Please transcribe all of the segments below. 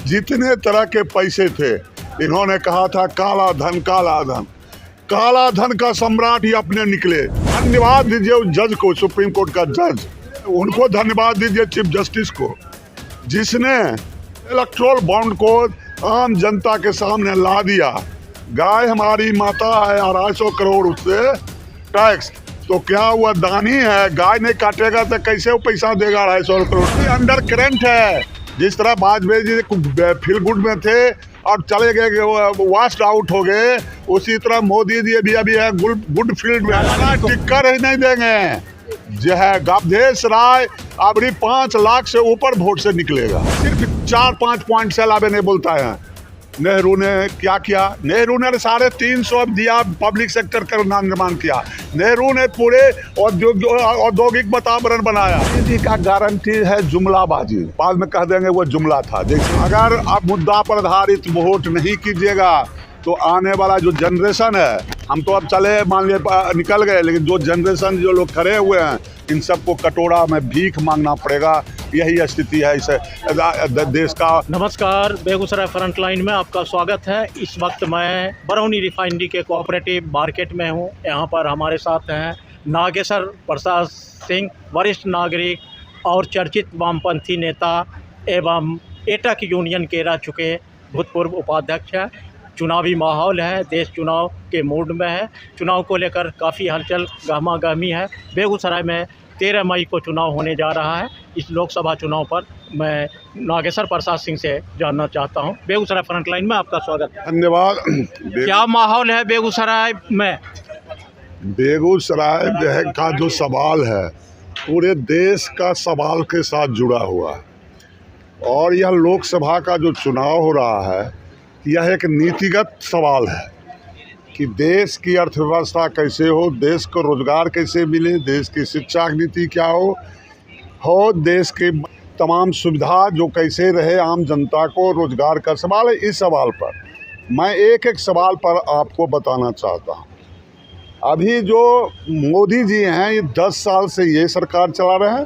जितने तरह के पैसे थे, इन्होंने कहा था काला धन काला धन। काला धन का सम्राट ही अपने निकले। धन्यवाद दीजिए उस जज को, सुप्रीम कोर्ट का जज, उनको धन्यवाद दीजिए चीफ जस्टिस को, जिसने इलेक्ट्रोल बॉन्ड को आम जनता के सामने ला दिया। गाय हमारी माता है, 250 करोड़ उससे टैक्स, तो क्या हुआ दानी है? गाय नहीं काटेगा तो कैसे वो पैसा देगा 250 करोड़? अंडर करंट है। जिस तरह वाजपेयी जी फील गुड में थे और चले गए, वास्ट आउट हो गए, उसी तरह मोदी जी भी है गुड फील्ड में। टिक्कर ही नहीं देंगे। जो है अवधेश राय अभी 5 लाख से ऊपर वोट से निकलेगा। सिर्फ 4-5 पॉइंट से अलावा नहीं बोलता है। नेहरू ने क्या किया? नेहरू ने 350 दिया, पब्लिक सेक्टर का निर्माण किया। नेहरू ने पूरे औद्योगिक वातावरण बनाया। जी का गारंटी है जुमलाबाजी, बाद में कह देंगे वो जुमला था। देखिए, अगर आप मुद्दा पर आधारित वोट नहीं कीजिएगा तो आने वाला जो जनरेशन है, हम तो अब चले मान लिए निकल गए, लेकिन जो जनरेशन जो लोग खड़े हुए हैं, इन सबको कटोरा में भीख मांगना पड़ेगा। यही स्थिति है इस देश का। नमस्कार, बेगूसराय फ्रंटलाइन में आपका स्वागत है। इस वक्त मैं बरौनी रिफाइनरी के कोऑपरेटिव मार्केट में हूं। यहां पर हमारे साथ हैं नागेश्वर प्रसाद सिंह, वरिष्ठ नागरिक और चर्चित वामपंथी नेता एवं एटक यूनियन के रह चुके भूतपूर्व उपाध्यक्ष हैं। चुनावी माहौल है, देश चुनाव के मूड में है। चुनाव को लेकर काफ़ी हलचल गहमा गहमी है। बेगूसराय में 13 मई को चुनाव होने जा रहा है। इस लोकसभा चुनाव पर मैं नागेश्वर प्रसाद सिंह से जानना चाहता हूं। बेगूसराय फ्रंटलाइन में आपका स्वागत है। धन्यवाद। क्या माहौल है बेगूसराय में? बेगूसराय का जो सवाल है पूरे देश का सवाल के साथ जुड़ा हुआ है, और यह लोकसभा का जो चुनाव हो रहा है यह एक नीतिगत सवाल है कि देश की अर्थव्यवस्था कैसे हो, देश को रोजगार कैसे मिले, देश की शिक्षा नीति क्या हो, देश की तमाम सुविधा जो कैसे रहे आम जनता को, रोजगार का सवाल है। इस सवाल पर मैं एक सवाल पर आपको बताना चाहता हूँ। अभी जो मोदी जी हैं, ये 10 साल से ये सरकार चला रहे हैं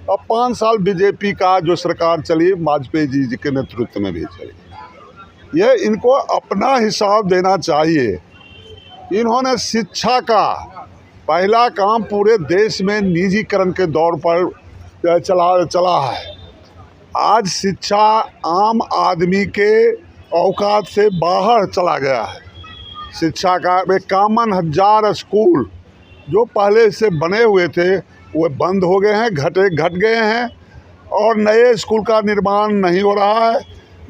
और 5 साल बीजेपी का जो सरकार चली, वाजपेयी जी के नेतृत्व में भी चली। ये इनको अपना हिसाब देना चाहिए। इन्होंने शिक्षा का पहला काम पूरे देश में निजीकरण के दौर पर चला है। आज शिक्षा आम आदमी के औकात से बाहर चला गया है। शिक्षा का 51,000 स्कूल जो पहले से बने हुए थे वो बंद हो गए हैं, घट गए हैं, और नए स्कूल का निर्माण नहीं हो रहा है,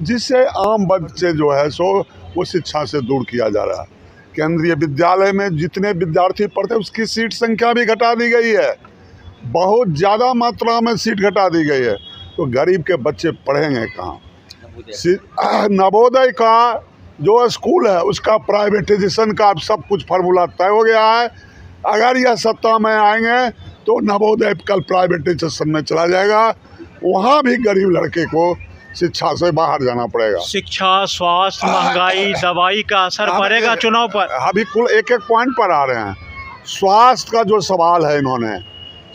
जिससे आम बच्चे जो है सो वो शिक्षा से दूर किया जा रहा है। केंद्रीय विद्यालय में जितने विद्यार्थी पढ़ते हैं उसकी सीट संख्या भी घटा दी गई है, बहुत ज़्यादा मात्रा में सीट घटा दी गई है। तो गरीब के बच्चे पढ़ेंगे कहाँ? नवोदय का जो स्कूल है उसका प्राइवेटाइजेशन का सब कुछ फार्मूला तय हो गया है। अगर यह सत्ता में आएंगे तो नवोदय कल प्राइवेटाइजेशन में चला जाएगा, वहाँ भी गरीब लड़के को शिक्षा से बाहर जाना पड़ेगा। शिक्षा, स्वास्थ्य, महंगाई, दवाई का असर पड़ेगा चुनाव पर। अभी कुल एक पॉइंट पर आ रहे हैं। स्वास्थ्य का जो सवाल है, इन्होंने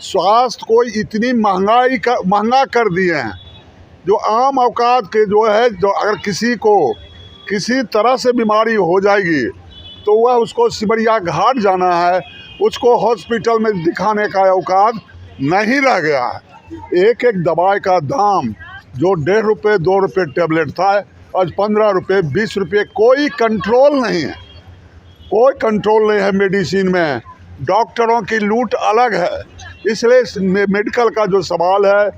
स्वास्थ्य को इतनी महंगा कर दिए हैं, जो आम औकात के जो है, जो अगर किसी को किसी तरह से बीमारी हो जाएगी तो वह उसको सिमरिया घाट जाना है, उसको हॉस्पिटल में दिखाने का औकात नहीं रह गया है। एक दवाई का दाम जो 1.5 रुपये 2 रुपये टेबलेट था, आज 15 रुपये 20 रुपये। कोई कंट्रोल नहीं है, कोई कंट्रोल नहीं है मेडिसिन में। डॉक्टरों की लूट अलग है। इसलिए मेडिकल का जो सवाल है,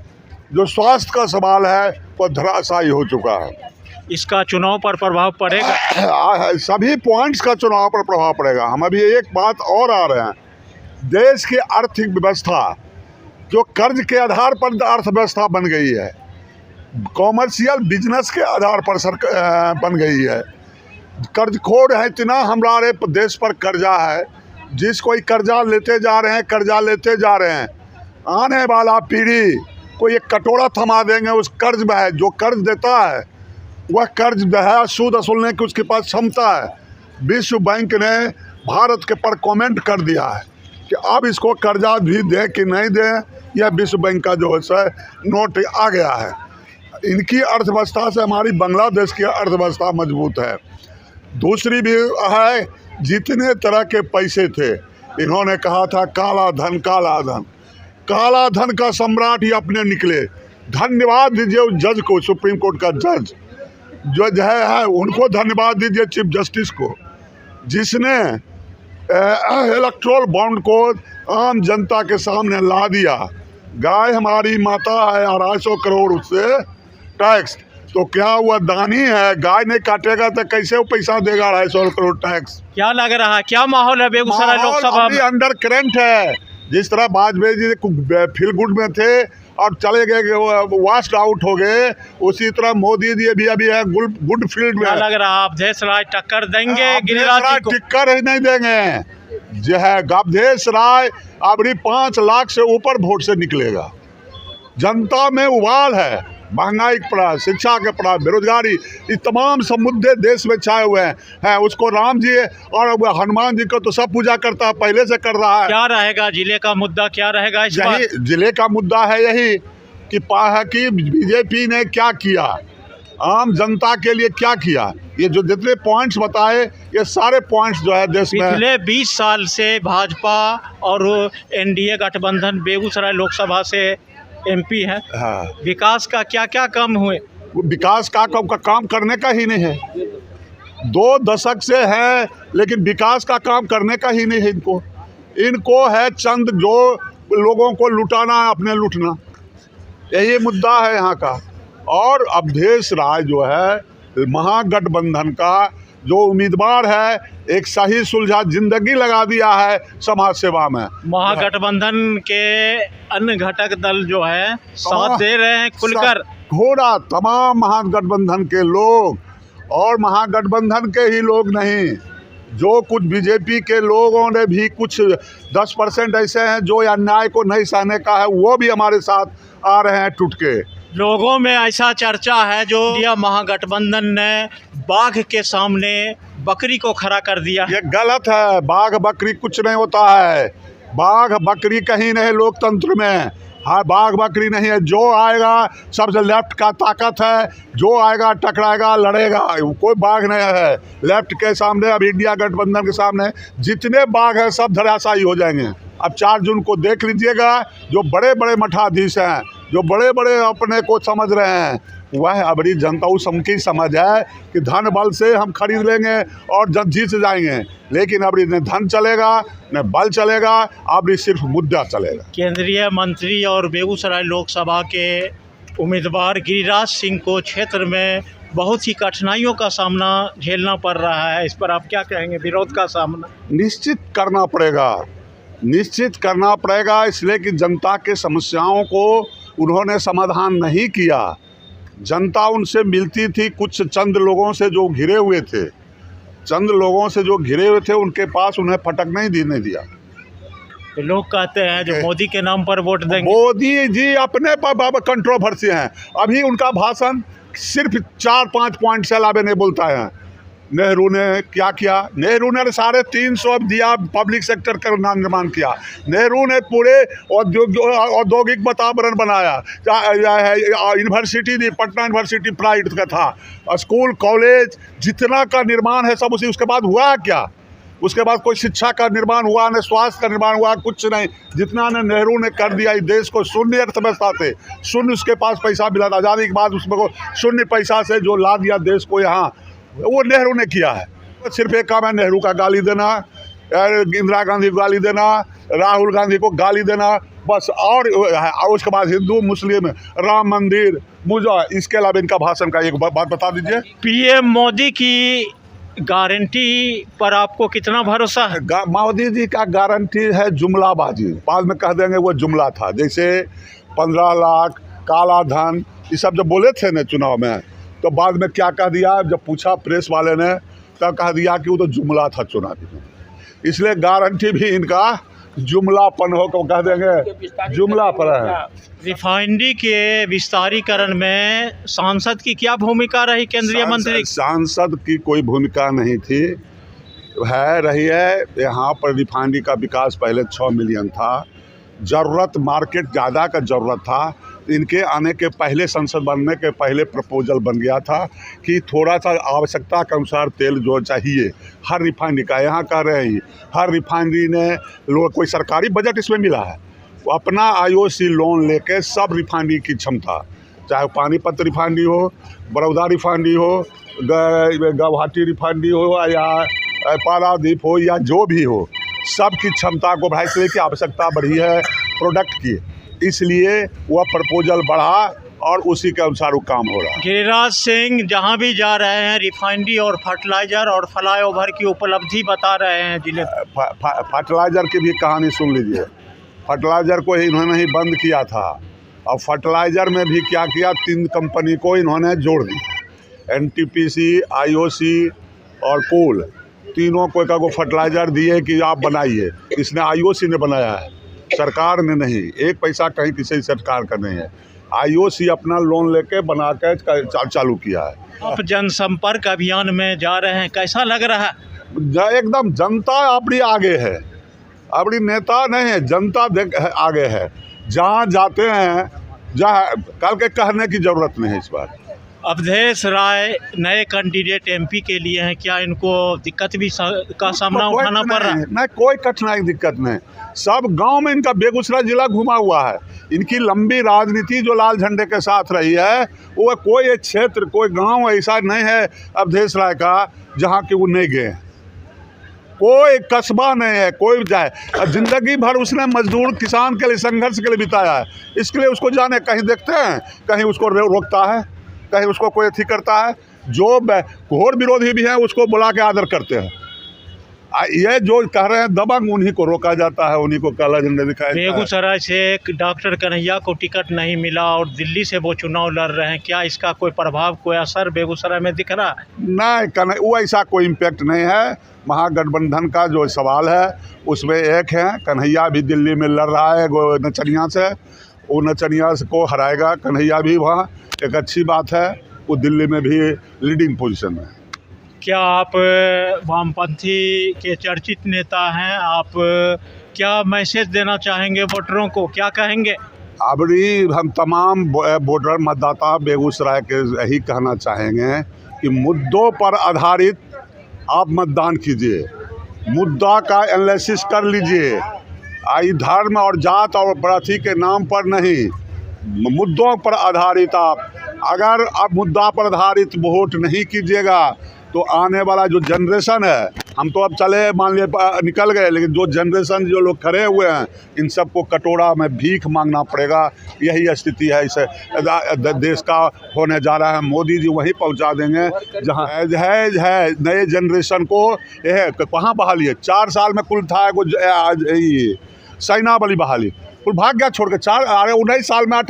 जो स्वास्थ्य का सवाल है, वो धराशायी हो चुका है। इसका चुनाव पर प्रभाव पड़ेगा? सभी पॉइंट्स का चुनाव पर प्रभाव पड़ेगा। हम अभी एक बात और आ रहे हैं, देश की आर्थिक व्यवस्था जो कर्ज के आधार पर अर्थव्यवस्था बन गई है, कॉमर्शियल बिजनेस के आधार पर बन गई है। कर्जखोर है इतना हमारे देश पर कर्जा है, जिस कोई कर्जा लेते जा रहे हैं। आने वाला पीढ़ी को ये कटोरा थमा देंगे उस कर्ज में है। जो कर्ज देता है वह कर्ज है, सूद वसूलने की उसके पास क्षमता है। विश्व बैंक ने भारत के पर कमेंट कर दिया है कि अब इसको कर्जा भी दें कि नहीं दें, यह विश्व बैंक का जो है नोट आ गया है। इनकी अर्थव्यवस्था से हमारी बांग्लादेश की अर्थव्यवस्था मजबूत है। दूसरी भी है, जितने तरह के पैसे थे इन्होंने कहा था काला धन काला धन, काला धन का सम्राट ही अपने निकले। धन्यवाद दीजिए उस जज को, सुप्रीम कोर्ट का जज है उनको धन्यवाद दीजिए, चीफ जस्टिस को, जिसने इलेक्ट्रोल बॉन्ड को आम जनता के सामने ला दिया। गाय हमारी माता है, 250 करोड़ उससे टैक्स, तो क्या हुआ दानी है, गाय नहीं काटेगा तो कैसे वो पैसा देगा 250 करोड़ टैक्स। क्या लग रहा है, क्या माहौल है बेगूसराय लोकसभा में? अंडर करंट है। जिस तरह वाजपेयी जी फील गुड में थे और चले गए, वास्ट आउट हो गए, उसी तरह मोदी जी भी है गुड फील्ड में। क्या लग रहा है, अवधेश राय टक्कर देंगे गिरिराज जी को? टक्कर ही नहीं देंगे। जो है अवधेश राय अभी 5 लाख से ऊपर वोट से निकलेगा। जनता में उबाल है, महंगाई के पड़ा, शिक्षा के पड़ा, बेरोजगारी, ये तमाम सब मुद्दे देश में छाए हुए हैं। उसको राम जी और हनुमान जी को तो सब पूजा करता है, पहले से कर रहा है। क्या रहेगा जिले का मुद्दा, क्या रहेगा इस बार? यही जिले का मुद्दा है, यही कि बीजेपी ने क्या किया, आम जनता के लिए क्या किया। ये जो जितने पॉइंट्स बताए, ये सारे पॉइंट्स जो है देश में पिछले 20 साल से भाजपा और एनडीए गठबंधन बेगूसराय लोकसभा से एमपी है। हाँ। विकास का क्या क्या काम हुए? विकास का काम करने का ही नहीं है। 2 दशक से है, लेकिन विकास का काम करने का ही नहीं है। इनको है चंद जो लोगों को लुटाना है, अपने लूटना, यही मुद्दा है यहाँ का। और अवधेश राय जो है महागठबंधन का जो उम्मीदवार है, एक सही सुलझा जिंदगी लगा दिया है समाज सेवा में। महागठबंधन के अन्य घटक दल जो है साथ दे रहे हैं खुलकर। घोड़ा तमाम महागठबंधन के लोग, और महागठबंधन के ही लोग नहीं, जो कुछ बीजेपी के लोगों ने भी कुछ 10% ऐसे हैं जो अन्याय को नहीं सहने का है, वो भी हमारे साथ आ रहे हैं टूट के। लोगों में ऐसा चर्चा है जो इंडिया महागठबंधन ने बाघ के सामने बकरी को खड़ा कर दिया। ये गलत है। बाघ बकरी कुछ नहीं होता है। बाघ बकरी कहीं नहीं लोकतंत्र में। हाँ, बाघ बकरी नहीं है। जो आएगा सबसे लेफ्ट का ताकत है, जो आएगा टकराएगा, लड़ेगा, कोई बाघ नहीं है लेफ्ट के सामने। अब इंडिया गठबंधन के सामने जितने बाघ हैं सब धराशायी हो जाएंगे। अब 4 जून को देख लीजिएगा, जो बड़े बड़े मठाधीश हैं, जो बड़े बड़े अपने को समझ रहे हैं, वह अबरी जनता उस की समझ है कि धन बल से हम खरीद लेंगे और जीत जाएंगे। लेकिन अबरी न धन चलेगा न बल चलेगा, अबरी सिर्फ मुद्दा चलेगा। केंद्रीय मंत्री और बेगूसराय लोकसभा के उम्मीदवार गिरिराज सिंह को क्षेत्र में बहुत ही कठिनाइयों का सामना झेलना पड़ रहा है, इस पर आप क्या कहेंगे? विरोध का सामना निश्चित करना पड़ेगा, इसलिए कि जनता के समस्याओं को उन्होंने समाधान नहीं किया। जनता उनसे मिलती थी कुछ चंद लोगों से जो घिरे हुए थे, उनके पास उन्हें फटक नहीं दिया। तो लोग कहते हैं जो मोदी के नाम पर वोट देंगे। मोदी जी अपने पर कंट्रोवर्सी हैं। अभी उनका भाषण सिर्फ 4-5 पॉइंट से अलावा नहीं बोलता है। नेहरू ने क्या किया? नेहरू ने 350 दिया, पब्लिक सेक्टर का निर्माण किया। नेहरू ने पूरे औद्योगिक वातावरण बनाया। यूनिवर्सिटी दी, पटना यूनिवर्सिटी प्राइवेट का था, स्कूल कॉलेज जितना का निर्माण है सब उसी। उसके बाद हुआ क्या? उसके बाद कोई शिक्षा का निर्माण हुआ, न स्वास्थ्य का निर्माण हुआ, कुछ नहीं। जितना ने नेहरू ने कर दिया, इस देश को शून्य अर्थव्यवस्था थे, शून्य उसके पास पैसा मिला था। आज़ादी के बाद उसमें को शून्य पैसा से जो ला दिया देश को यहाँ, वो नेहरू ने किया है। सिर्फ एक काम है, नेहरू का गाली देना, इंदिरा गांधी को गाली देना, राहुल गांधी को गाली देना, बस। और उसके बाद हिंदू मुस्लिम राम मंदिर मुझे, इसके अलावा इनका भाषण का एक बात बता दीजिए। पीएम मोदी की गारंटी पर आपको कितना भरोसा है? मोदी जी का गारंटी है जुमलाबाजी। बाद में कह देंगे वो जुमला था। जैसे 15 लाख, काला धन, ये सब जब बोले थे ना चुनाव में, तो बाद में क्या कह दिया, जब पूछा प्रेस वाले ने तब कह दिया कि वो तो जुमला था चुनावी में। इसलिए गारंटी भी इनका जुमलापन हो, कह देंगे जुमला पर है। रिफाइनरी के विस्तारीकरण में सांसद की क्या भूमिका रही? केंद्रीय मंत्री सांसद की कोई भूमिका नहीं थी, रही है। यहाँ पर रिफाइनरी का विकास पहले 6 मिलियन था, ज़रूरत मार्केट ज़्यादा का ज़रूरत था, इनके आने के पहले, संसद बनने के पहले प्रपोजल बन गया था कि थोड़ा सा आवश्यकता के अनुसार तेल जो चाहिए हर रिफाइनरी का, यहाँ कह रहे हैं हर रिफाइनरी ने कोई सरकारी बजट इसमें मिला है, वो अपना IOC लोन लेके सब रिफाइनरी की क्षमता, चाहे पानीपत रिफाइनरी हो, बड़ौदा रिफाइनरी हो, गुवाहाटी रिफाइनरी हो या पारादीप हो या जो भी हो, सब की क्षमता को बढ़ाने की आवश्यकता बढ़ी है प्रोडक्ट की, इसलिए वह प्रपोजल बढ़ा और उसी के अनुसार वो काम हो रहा है। गिरिराज सिंह जहां भी जा रहे हैं रिफाइनरी और फर्टिलाइज़र और फ्लाईओवर की उपलब्धि बता रहे हैं जिले। फर्टिलाइज़र की भी कहानी सुन लीजिए। फर्टिलाइज़र को इन्होंने ही बंद किया था और फर्टिलाइज़र में भी क्या किया, 3 कंपनी को इन्होंने जोड़ दिया, NTPC, IOC और कोल, तीनों को एक फर्टिलाइज़र दिए कि आप बनाइए। इसने IOC ने बनाया है, सरकार ने नहीं, एक पैसा कहीं किसी सरकार का नहीं है। IOC अपना लोन लेके बना के चालू किया है। आप जनसंपर्क अभियान में जा रहे हैं, कैसा लग रहा है? एकदम जनता अपनी आगे है, अपनी नेता नहीं है, जनता आगे है। जहाँ जाते हैं, जहाँ कल के कहने की ज़रूरत नहीं है इस बार। अवधेश राय नए कैंडिडेट MP के लिए हैं, क्या इनको दिक्कत भी का सामना उठाना पड़ रहा है? नहीं, कोई कठिनाई दिक्कत नहीं, सब गांव में इनका बेगूसराय जिला घुमा हुआ है। इनकी लंबी राजनीति जो लाल झंडे के साथ रही है, वो कोई क्षेत्र, कोई गांव ऐसा नहीं है अवधेश राय का जहां कि वो नहीं गए, कोई कस्बा नहीं है, कोई जाए। जिंदगी भर उसने मजदूर किसान के लिए संघर्ष के लिए बिताया है, इसके लिए उसको जाने, कहीं देखते हैं कहीं उसको रोकता है, कहीं उसको कोई अथी करता है। जो घोर विरोधी भी हैं उसको बुला के आदर करते हैं। ये जो कह रहे हैं दबंग, उन्हीं को रोका जाता है, उन्हीं को काला झंडा दिखाया जाता है। बेगूसराय से डॉक्टर कन्हैया को टिकट नहीं मिला और दिल्ली से वो चुनाव लड़ रहे हैं, क्या इसका कोई प्रभाव, कोई असर बेगूसराय में दिख रहा है? नहीं, वो ऐसा कोई इम्पैक्ट नहीं है। महागठबंधन का जो सवाल है उसमें एक है, कन्हैया भी दिल्ली में लड़ रहा है नचनिया से, वो नचनिया को हराएगा कन्हैया भी, वहाँ एक अच्छी बात है, वो दिल्ली में भी लीडिंग पोजीशन में। क्या आप वामपंथी के चर्चित नेता हैं, आप क्या मैसेज देना चाहेंगे वोटरों को, क्या कहेंगे? अबरी हम तमाम वोटर मतदाता बेगूसराय के यही कहना चाहेंगे कि मुद्दों पर आधारित आप मतदान कीजिए, मुद्दा का एनालिसिस कर लीजिए, धर्म और जात और प्रथी के नाम पर नहीं, मुद्दों पर आधारित अगर आप मुद्दा पर आधारित वोट नहीं कीजिएगा तो आने वाला जो जनरेशन है, हम तो अब चले मान लिए निकल गए, लेकिन जो जनरेशन, जो लोग खड़े हुए हैं, इन सबको कटोरा में भीख मांगना पड़ेगा। यही स्थिति है इस देश का होने जा रहा है। मोदी जी वहीं पहुंचा देंगे जहां है नए जनरेशन को। यह कहाँ बहाली है, 4 साल में कुल था सेना बली बहाली, कुल भाग गया छोड़ के। 19 साल में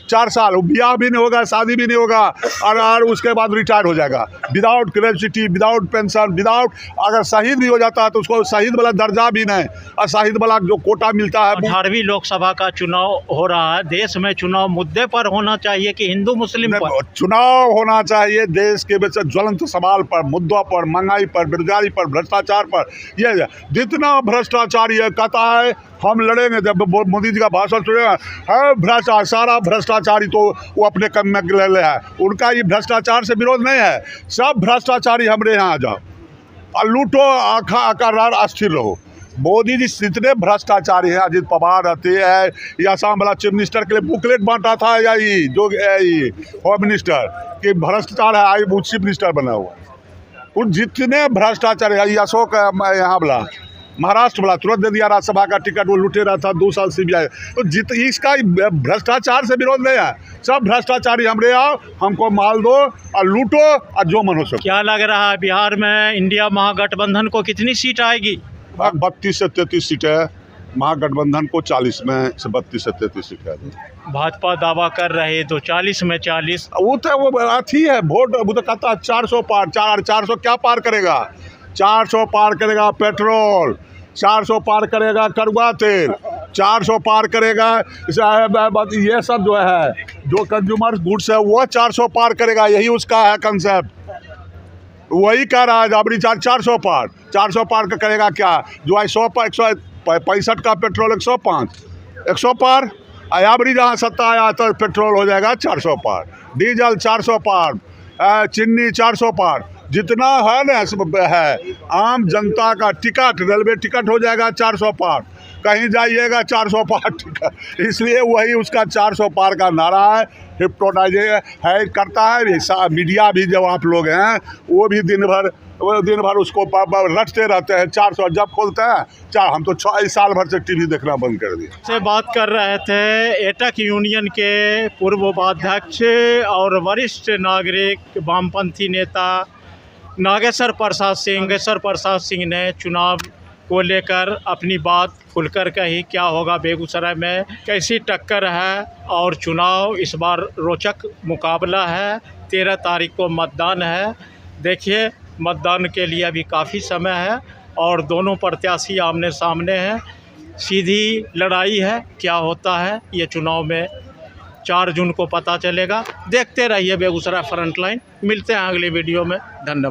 4 साल ब्याह भी नहीं होगा, शादी भी नहीं होगा, और उसके बाद रिटायर हो जाएगा without gratuity, without pension, without, अगर शहीद भी हो जाता है तो उसको शहीद वाला दर्जा भी नहीं, और शहीद वाला जो कोटा मिलता है। 18वीं लोकसभा का चुनाव हो रहा है, देश में चुनाव मुद्दे पर होना चाहिए कि हिंदू मुस्लिम पर? चुनाव होना चाहिए देश के ज्वलंत सवाल पर, मुद्दों पर, महंगाई पर, बेरोजगारी पर, भ्रष्टाचार पर। ये जितना भ्रष्टाचारी है कहता है हम लड़ेंगे, जब मोदी जी का भाषण सुनेगा है भ्रष्टाचार, सारा भ्रष्टाचारी तो वो अपने कम में ले है, उनका ये भ्रष्टाचार से विरोध नहीं है। सब भ्रष्टाचारी हमारे यहाँ आ जाओ और लूटो, आखा आकार अस्थिर रहो। मोदी जी जितने भ्रष्टाचारी हैं, अजित पवार रहते हैं, या असम वाला चीफ मिनिस्टर के लिए बुकलेट बांटा था, या ये जो होम मिनिस्टर कि भ्रष्टाचार है, आई चीफ मिनिस्टर बना हुआ। उन जितने भ्रष्टाचार है, ये अशोक यहाँ वाला महाराष्ट्र वाला तुरंत दे दिया राज्यसभा का टिकट, वो लुटे रहा था 2 साल CBI। तो इसका भ्रष्टाचार से विरोध नहीं है, सब भ्रष्टाचारी हमरे आओ, हमको माल दो और लूटो और जो मन हो सके। क्या लग रहा है बिहार में इंडिया महागठबंधन को कितनी सीट आएगी? 32 से 33 सीटें, महागठबंधन को 40 में से 32 से 33 सीटें। भाजपा दावा कर रहे तो 40 में 40। वो तो वो अथी है वोट, वो तो कहता है 400 पार, 400 क्या पार करेगा? 400 पार करेगा पेट्रोल, 400 पार करेगा कड़वा तेल, 400 पार करेगा ये सब जो है, जो कंज्यूमर गुड्स है वो 400 पार करेगा, यही उसका है कंसेप्ट, वही कह रहा है। अबरी 400 पार करेगा क्या? जो है 165 का पेट्रोल 105, 100 पार अयाबरी जहाँ सत्ता आया तो पेट्रोल हो जाएगा 400 पार, डीजल 400 पार, चीनी 400 पार, जितना है ना है आम जनता का टिकट, रेलवे टिकट हो जाएगा 400 पार, कहीं जाइएगा 400 पार टिकट। इसलिए वही उसका 400 पार का नारा है, हिप्नोटाइज है करता है। मीडिया भी जब आप लोग हैं वो भी दिन भर उसको रटते रहते हैं। 400 जब खोलते हैं हम तो 6 साल भर से टीवी देखना बंद कर दिए। से बात कर रहे थे एटक यूनियन के पूर्व उपाध्यक्ष और वरिष्ठ नागरिक वामपंथी नेता नागेश्वर प्रसाद सिंह ने चुनाव को लेकर अपनी बात खुलकर कही। क्या होगा बेगूसराय में, कैसी टक्कर है और चुनाव इस बार रोचक मुकाबला है। 13 तारीख को मतदान है। देखिए मतदान के लिए अभी काफ़ी समय है और दोनों प्रत्याशी आमने सामने हैं। सीधी लड़ाई है, क्या होता है ये चुनाव में 4 जून को पता चलेगा। देखते रहिए बेगूसराय फ्रंटलाइन। मिलते हैं अगले वीडियो में। धन्यवाद।